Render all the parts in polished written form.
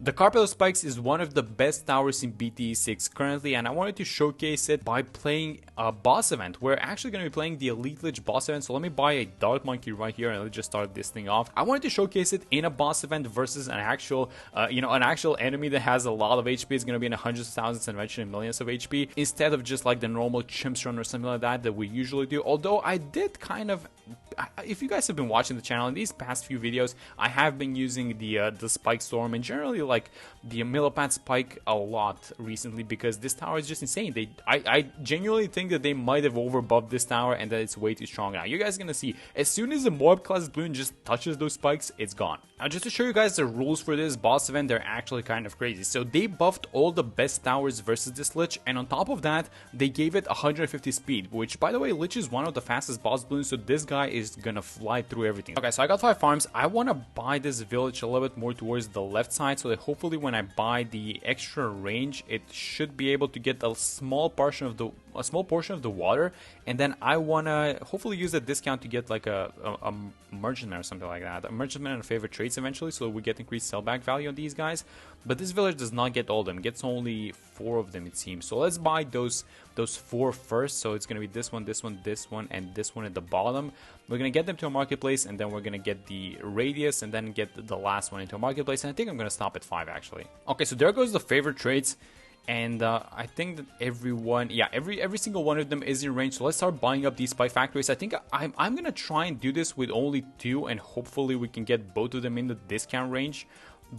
The Carpet of Spikes is one of the best towers in BTE 6 currently, and I wanted to showcase it by playing a boss event. We're actually going to be playing the Elite Lich boss event, so let me buy a Dark Monkey right here and let's just start this thing off. I wanted to showcase it in a boss event versus an actual, an actual enemy that has a lot of HP. It's going to be in hundreds of thousands and eventually millions of HP, instead of just like the normal Chimps run or something like that we usually do. Although I did kind of, if you guys have been watching the channel in these past few videos, I have been using the Spike Storm and generally like the Millipede Spike a lot recently, because this tower is just insane. I genuinely think that they might have overbuffed this tower and that it's way too strong now. You guys are gonna see, as soon as the Moab class Bloon just touches those spikes, it's gone. Now just to show you guys the rules for this boss event, they're actually kind of crazy. So they buffed all the best towers versus this Lich, and on top of that, they gave it 150 speed, which by the way, Lich is one of the fastest boss Bloons, so this guy is gonna fly through everything. Okay, so I got 5 farms. I want to buy this village a little bit more towards the left side, so that hopefully when I buy the extra range, it should be able to get a small portion of the water, and then I want to hopefully use a discount to get like a merchantman or something like that. A merchantman and favorite traits eventually, so we get increased sellback value on these guys. But this village does not get all of them, it gets only 4 of them it seems. So let's buy those 4 first. So it's going to be this one, this one, this one, and this one at the bottom. We're going to get them to a marketplace, and then we're going to get the radius, and then get the last one into a marketplace. And I think I'm going to stop at 5 actually. Okay, so there goes the favorite traits. And I think that everyone, yeah, every single one of them is in range. So let's start buying up these spike factories. I think I'm gonna try and do this with only 2, and hopefully we can get both of them in the discount range.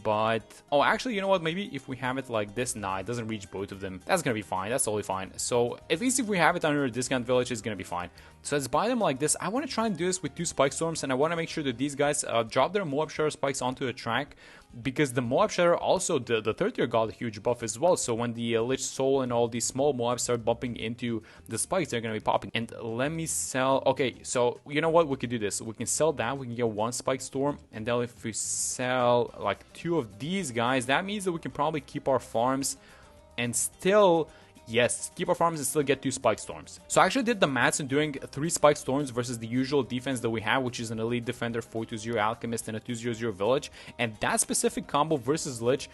But oh, actually, you know what, maybe if we have it like this, nah, it doesn't reach both of them. That's gonna be fine, that's totally fine. So at least if we have it under a discount village, it's gonna be fine. So let's buy them like this. I want to try and do this with 2 spike storms, and I want to make sure that these guys drop their Moab Shatter spikes onto the track, because the Moab Shatter also, the 3rd tier got a huge buff as well. So when the Lich Soul and all these small Moabs start bumping into the spikes, they're going to be popping. And let me sell, okay, so you know what, we could do this. We can sell that, we can get 1 spike storm, and then if we sell like 2 of these guys, that means that we can probably keep our farms and still, yes, keep our farms and still get 2 spike storms. So I actually did the maths in doing 3 spike storms versus the usual defense that we have, which is an elite defender, 420 alchemist, and a 200 village. And that specific combo versus Lich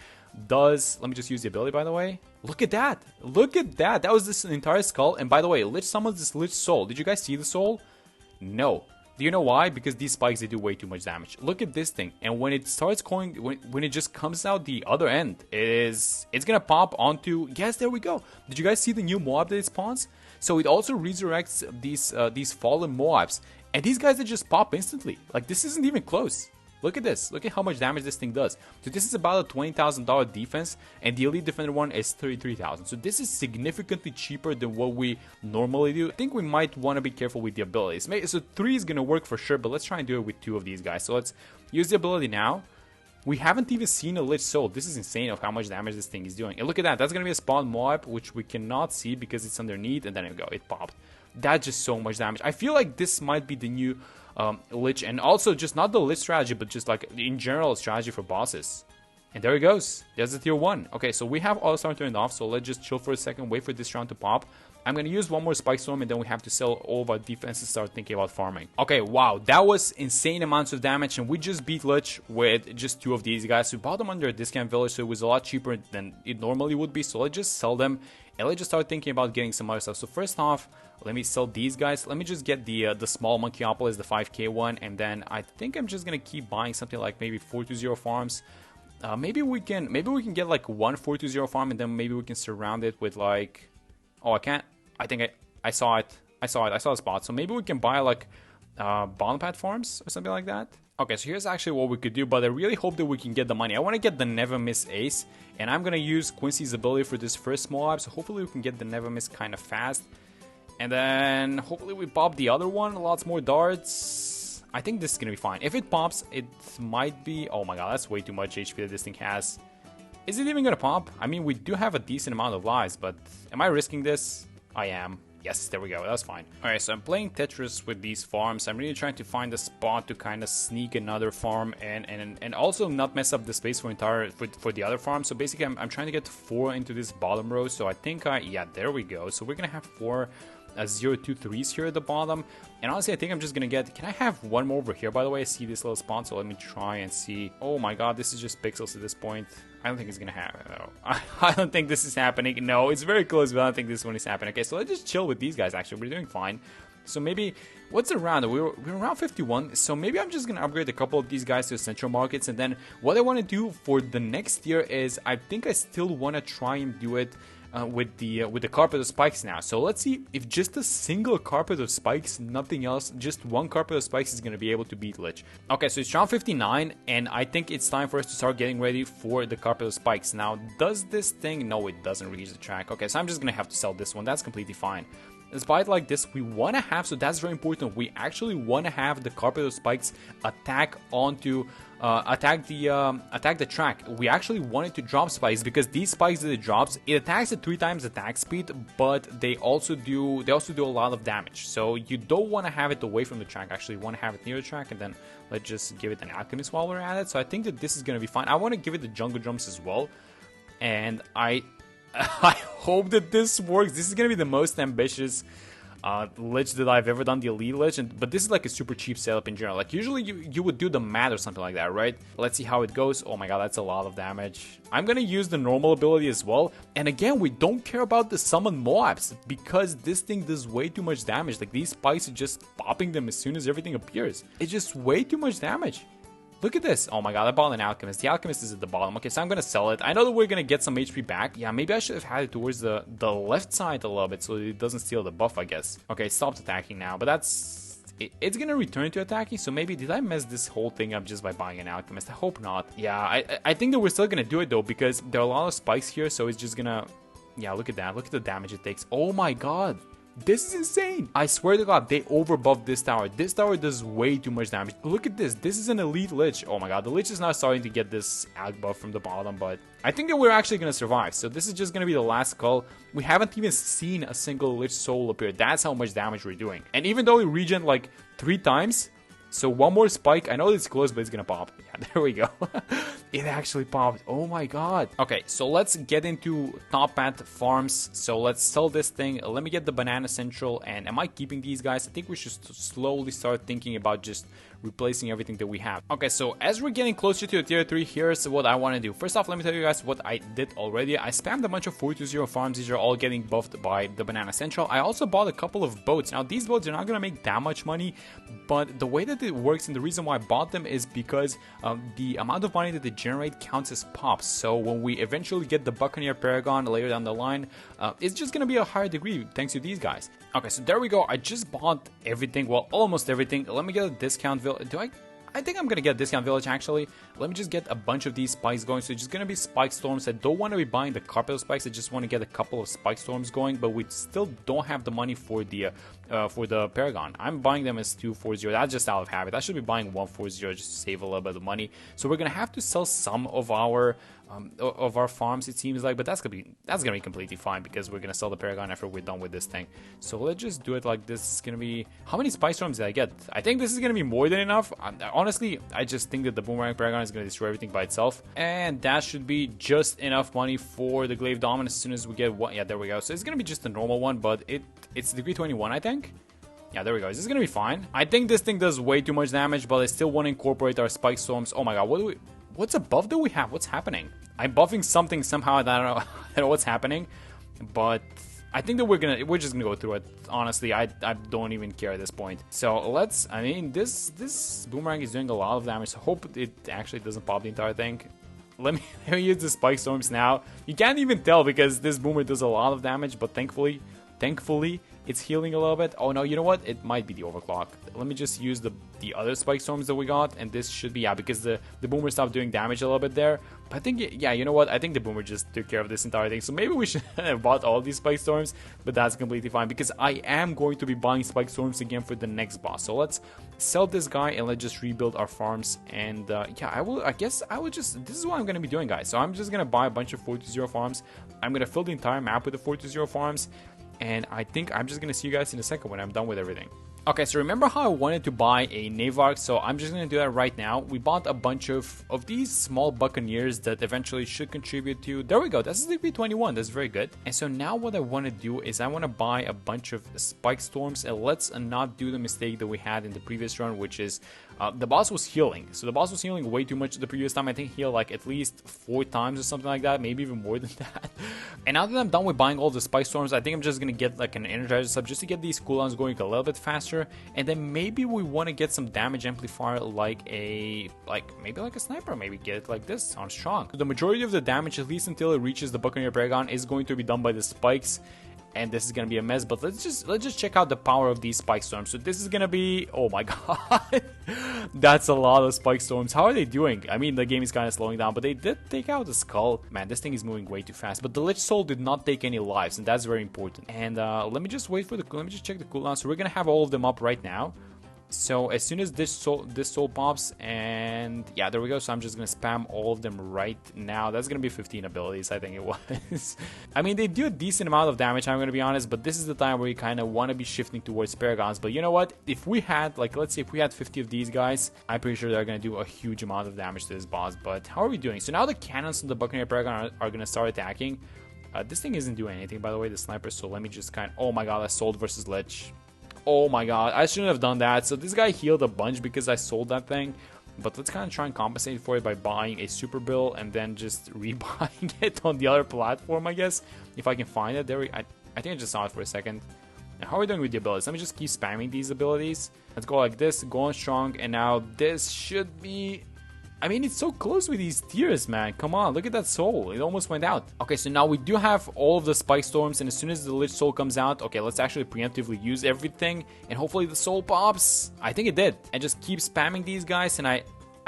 does, let me just use the ability by the way. Look at that. Look at that. That was this entire skull. And by the way, Lich summons this Lich soul. Did you guys see the soul? No. Do you know why? Because these spikes, they do way too much damage. Look at this thing, and when it starts going, when it just comes out the other end, it's gonna pop onto, yes, there we go. Did you guys see the new Moab that it spawns? So it also resurrects these fallen Moabs, and these guys that just pop instantly. Like, this isn't even close. Look at this. Look at how much damage this thing does. So this is about a $20,000 defense, and the Elite Defender one is $33,000. So this is significantly cheaper than what we normally do. I think we might want to be careful with the abilities. So 3 is going to work for sure, but let's try and do it with 2 of these guys. So let's use the ability now. We haven't even seen a Lich Soul. This is insane of how much damage this thing is doing. And look at that. That's going to be a spawn Moab, which we cannot see because it's underneath, and then there we go. It popped. That's just so much damage. I feel like this might be the new Lich, and also just not the Lich strategy, but just like in general strategy for bosses. And there it goes. There's the tier 1. Okay, so we have All-Star turned off, so let's just chill for a second, wait for this round to pop. I'm going to use 1 more Spike Storm, and then we have to sell all of our defense and start thinking about farming. Okay, wow, that was insane amounts of damage, and we just beat Lich with just 2 of these guys. We bought them under a discount village, so it was a lot cheaper than it normally would be. So let's just sell them, and let's just start thinking about getting some other stuff. So first off, let me sell these guys. Let me just get the small Monkeyopolis, the 5k one, and then I think I'm just gonna keep buying something like maybe 420 farms. Maybe we can get like 1 420 farm, and then maybe we can surround it with like, oh, I can't. I think I saw it. I saw a spot. So maybe we can buy like Bonapad farms or something like that. Okay, so here's actually what we could do, but I really hope that we can get the money. I want to get the Never Miss Ace, and I'm gonna use Quincy's ability for this first Moab. So hopefully we can get the Never Miss kind of fast. And then hopefully we pop the other one, lots more darts. I think this is gonna be fine. If it pops, it might be, oh my god, that's way too much HP that this thing has. Is it even gonna pop? I mean, we do have a decent amount of lives, but am I risking this? I am. Yes, there we go, that's fine. Alright, so I'm playing Tetris with these farms. I'm really trying to find a spot to kind of sneak another farm and also not mess up the space for the other farm. So basically I'm trying to get 4 into this bottom row. So I think yeah, there we go. So we're gonna have 4 0, 2, 3s here at the bottom. And honestly, I think I'm just gonna get, can I have 1 more over here? By the way, I see this little spot, so let me try and see. Oh my god, this is just pixels at this point. I don't think it's gonna happen though. I don't think this is happening. No, it's very close, but I don't think this one is happening. Okay, so let's just chill with these guys. Actually, we're doing fine. So maybe, what's around? We're around 51. So maybe I'm just gonna upgrade a couple of these guys to essential markets, and then what I want to do for the next year is I think I still want to try and do it with the carpet of spikes now. So let's see if just a single carpet of spikes, nothing else, just one carpet of spikes is going to be able to beat Lich. Okay, so it's round 59, and I think it's time for us to start getting ready for the carpet of spikes. Now, does this thing? No, it doesn't reach the track. Okay, so I'm just going to have to sell this one. That's completely fine. Despite like this, we want to have, so that's very important, we actually want to have the carpet of spikes attack onto attack the track. We actually want it to drop spikes because these spikes that it drops, it attacks at 3 times attack speed, but they also do a lot of damage. So you don't want to have it away from the track. Actually, you want to have it near the track, and then let's just give it an alchemist while we're at it. So I think that this is gonna be fine. I want to give it the jungle drums as well, and I hope that this works. This is gonna be the most ambitious Lich that I've ever done, the Elite Lich, but this is like a super cheap setup in general. Like usually you would do the mat or something like that, right? Let's see how it goes. Oh my god, that's a lot of damage. I'm gonna use the normal ability as well, and again, we don't care about the summon Moabs because this thing does way too much damage. Like these spikes are just popping them as soon as everything appears. It's just way too much damage. Look at this. Oh my god, I bought an alchemist. The alchemist is at the bottom. Okay, so I'm gonna sell it. I know that we're gonna get some HP back. Yeah, maybe I should have had it towards the left side a little bit so it doesn't steal the buff, I guess. Okay, it stopped attacking now, but that's... It's gonna return to attacking, so maybe did I mess this whole thing up just by buying an alchemist? I hope not. Yeah, I think that we're still gonna do it though, because there are a lot of spikes here, so it's just gonna... Yeah, look at that. Look at the damage it takes. Oh my god. This is insane. I swear to god, they overbuffed this tower. This tower does way too much damage. Look at this. This is an elite Lich. Oh my god, the Lich is now starting to get this ag buff from the bottom, but I think that we're actually going to survive. So this is just going to be the last call. We haven't even seen a single Lich soul appear. That's how much damage we're doing. And even though we regen like 3 times, so one more spike. I know it's close, but it's going to pop. Yeah, there we go. It actually popped. Oh my god. Okay, so let's get into top path farms. So let's sell this thing. Let me get the banana central. And am I keeping these guys? I think we should slowly start thinking about just replacing everything that we have. Okay, so as we're getting closer to the tier 3, here's what I want to do. First off, let me tell you guys what I did already. I spammed a bunch of 420 farms. These are all getting buffed by the banana central. I also bought a couple of boats. Now these boats are not going to make that much money, but the way that it works and the reason why I bought them is because the amount of money that they generate counts as pops. So when we eventually get the Buccaneer Paragon later down the line, it's just going to be a higher degree thanks to these guys. Okay, so there we go. I just bought everything, well, almost everything. Let me get a discount village. I think I'm gonna get a discount village actually. Let me just get a bunch of these spikes going. So it's just gonna be spike storms. I don't want to be buying the carpet of spikes. I just want to get a couple of spike storms going, but we still don't have the money for the Paragon. I'm buying them as 240. That's just out of habit. I should be buying 140 just to save a little bit of money. So we're gonna have to sell some of our farms, it seems like, but that's gonna be completely fine because we're gonna sell the Paragon after we're done with this thing. So let's just do it like this. It's gonna be, how many spike storms did I get? I think this is gonna be more than enough. Honestly, I just think that the Boomerang Paragon is gonna destroy everything by itself, and that should be just enough money for the Glaive Dominus as soon as we get one. Yeah, there we go. So it's gonna be just a normal one, but it's degree 21, I think. Yeah, there we go. This is gonna be fine. I think this thing does way too much damage, but I still want to incorporate our spike storms. Oh my god, what's a buff that we have? What's happening? I'm buffing something somehow. I don't know. I don't know what's happening, but I think that we're just gonna go through it. Honestly, I don't even care at this point. So I mean, this Boomerang is doing a lot of damage. So hope it actually doesn't pop the entire thing. Let me use the spike storms now. You can't even tell because this Boomer does a lot of damage, but thankfully, it's healing a little bit. Oh no, you know what? It might be the overclock. Let me just use the other spike storms that we got, and this should be, yeah, because the Boomer stopped doing damage a little bit there. But I think, yeah, you know what? I think the Boomer just took care of this entire thing. So maybe we should have bought all these spike storms, but that's completely fine because I am going to be buying spike storms again for the next boss. So let's sell this guy and let's just rebuild our farms. And yeah, I guess I will just, this is what I'm going to be doing, guys. So I'm just going to buy a bunch of 420 farms. I'm going to fill the entire map with the 420 farms. And I think I'm just going to see you guys in a second when I'm done with everything. Okay, so remember how I wanted to buy a Navark? So I'm just going to do that right now. We bought a bunch of these small Buccaneers that eventually should contribute to... There we go, that's a DP21, that's very good. And so now what I want to do is I want to buy a bunch of Spike Storms, and let's not do the mistake that we had in the previous run, which is the boss was healing. So the boss was healing way too much the previous time. I think he healed like at least 4 times or something like that, maybe even more than that. And now that I'm done with buying all the Spike Storms, I think I'm just going to get like an Energizer sub just to get these cooldowns going a little bit faster. And then maybe we want to get some damage amplifier like maybe like a sniper, maybe get it like this on strong. So the majority of the damage, at least until it reaches the Buccaneer Paragon, is going to be done by the spikes. And this is gonna be a mess, but let's just check out the power of these Spike Storms. So this is gonna be, oh my god, that's a lot of Spike Storms. How are they doing? I mean, the game is kind of slowing down, but they did take out the skull. Man, this thing is moving way too fast. But the Lich Soul did not take any lives, and that's very important. And let me just wait for let me just check the cooldown. So we're gonna have all of them up right now. So as soon as this soul pops, and yeah, there we go. So I'm just gonna spam all of them right now. That's gonna be 15 abilities, I think it was. I mean, they do a decent amount of damage, I'm gonna be honest, but this is the time where you kind of want to be shifting towards Paragons. But you know what? If we had, like, let's say if we had 50 of these guys, I'm pretty sure they're gonna do a huge amount of damage to this boss. But how are we doing? So now the cannons on the Buccaneer Paragon are gonna start attacking. This thing isn't doing anything, by the way, the sniper. So let me just oh my god, I sold versus Lich. Oh my god, I shouldn't have done that. So this guy healed a bunch because I sold that thing. But let's kind of try and compensate for it by buying a super bill and then just rebuying it on the other platform, I guess. If I can find it. I think I just saw it for a second. Now, how are we doing with the abilities? Let me just keep spamming these abilities. Let's go like this, go on strong, and now this should be... I mean, it's so close with these tiers, man. Come on, look at that soul. It almost went out. Okay, so now we do have all of the Spike Storms, and as soon as the Lich Soul comes out, okay, let's actually preemptively use everything, and hopefully the soul pops. I think it did. And just keep spamming these guys, and I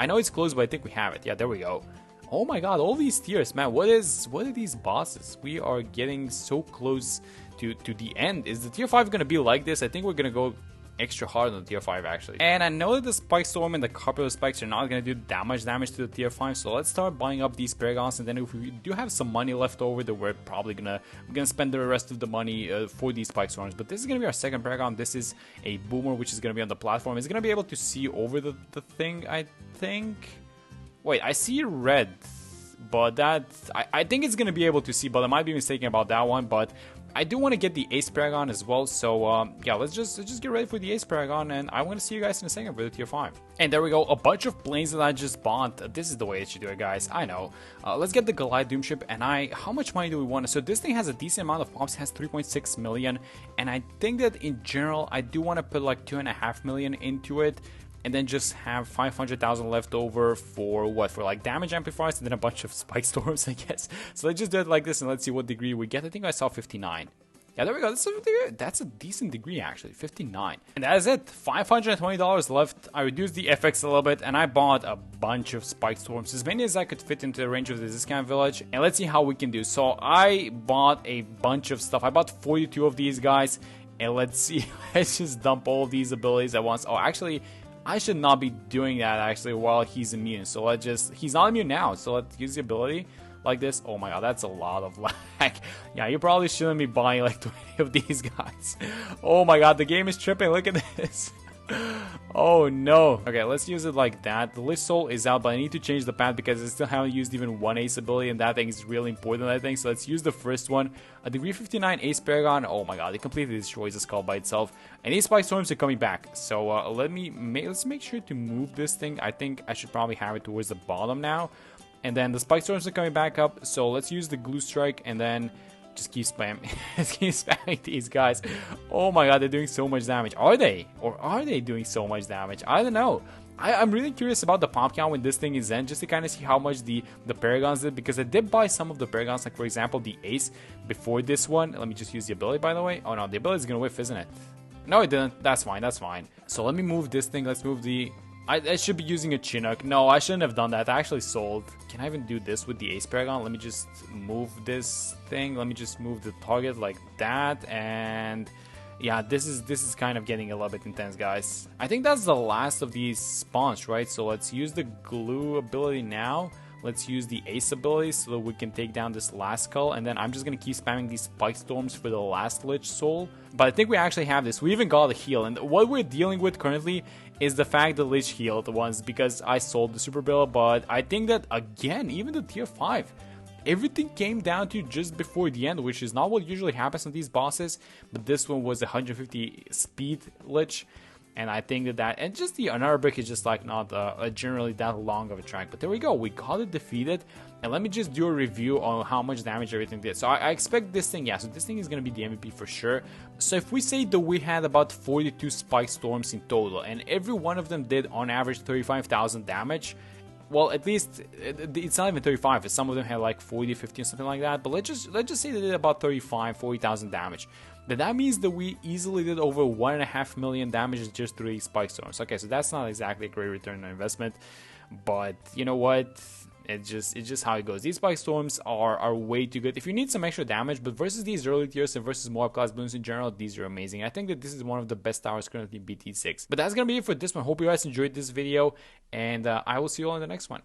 know it's close, but I think we have it. Yeah, there we go. Oh my god, all these tiers, man. What are these bosses? We are getting so close to the end. Is the tier 5 gonna be like this? I think we're gonna go extra hard on the tier 5 actually. And I know that the Spike Storm and the couple of spikes are not going to do that much damage to the tier 5, so let's start buying up these Paragons, and then if we do have some money left over, that we're probably gonna spend the rest of the money for these Spike Storms. But this is going to be our second Paragon. This is a Boomer, which is going to be on the platform. It's going to be able to see over the thing, I think. Wait, I see red, but that I think it's going to be able to see, but I might be mistaken about that one. But I do want to get the Ace Paragon as well, so yeah, let's just get ready for the Ace Paragon, and I want to see you guys in a second for the tier 5. And there we go, a bunch of planes that I just bought. This is the way it should do it, guys. I know. Let's get the Goliath Doom Ship, and how much money do we want? So this thing has a decent amount of pops, has 3.6 million, and I think that in general, I do want to put like 2.5 million into it, and then just have 500,000 left over for what? For like damage amplifiers and then a bunch of Spike Storms, I guess. So let's just do it like this and let's see what degree we get. I think I saw 59. Yeah, there we go. That's a decent degree, actually. 59. And that is it. $520 left. I reduced the FX a little bit, and I bought a bunch of Spike Storms, as many as I could fit into the range of the discount village. And let's see how we can do. So I bought a bunch of stuff. I bought 42 of these guys. And let's see. Let's just dump all of these abilities at once. Oh, actually, I should not be doing that actually while he's immune. So he's not immune now. So let's use the ability like this. Oh my god, that's a lot of lag. Yeah, you probably shouldn't be buying like 20 of these guys. Oh my god, the game is tripping. Look at this. Oh no. Okay, let's use it like that. The Lich Soul is out, but I need to change the path because I still haven't used even one Ace ability, and that thing is really important, I think. So let's use the first one. A degree 59 Ace Paragon. Oh my god, it completely destroys the skull by itself. And these Spike Storms are coming back. So let's make sure to move this thing. I think I should probably have it towards the bottom now. And then the Spike Storms are coming back up. So let's use the Glue Strike and then just keep spamming. Just keep spamming these guys. Oh my god, they're doing so much damage. Are they? Or are they doing so much damage? I don't know. I'm really curious about the pop count when this thing is in, just to kind of see how much the Paragons did, because I did buy some of the Paragons, like for example the Ace before this one. Let me just use the ability, by the way. Oh no, the ability is gonna whiff, isn't it? No, it didn't. That's fine, that's fine. So let me move this thing. Let's move the... I should be using a Chinook. No, I shouldn't have done that. I actually sold. Can I even do this with the Ace Paragon? Let me just move this thing. Let me just move the target like that. And yeah, this is kind of getting a little bit intense, guys. I think that's the last of these spawns, right? So let's use the glue ability now. Let's use the Ace ability so that we can take down this last skull, and then I'm just gonna keep spamming these Spike Storms for the last Lich Soul. But I think we actually have this. We even got a heal, and what we're dealing with currently is the fact that Lich healed once because I sold the super bill. But I think that, again, even the tier 5, everything came down to just before the end, which is not what usually happens on these bosses, but this one was 150 speed Lich. And I think that and just the another brick is just like not generally that long of a track. But there we go, we got it defeated. And let me just do a review on how much damage everything did. So I expect this thing, yeah, so this thing is going to be the MVP for sure. So if we say that we had about 42 Spike Storms in total, and every one of them did on average 35,000 damage, well, at least it's not even 35. Some of them had like 40, 50, something like that. But let's just say they did about 35, 40,000 damage. Then that means that we easily did over 1.5 million damage just 3 Spike Storms. Okay, so that's not exactly a great return on investment, but you know what? It's just how it goes. These Spike Storms are way too good if you need some extra damage, but versus these early tiers and versus Moab class Bloons in general, these are amazing. I think that this is one of the best towers currently in BT6. But that's gonna be it for this one. Hope you guys enjoyed this video, and I will see you all in the next one.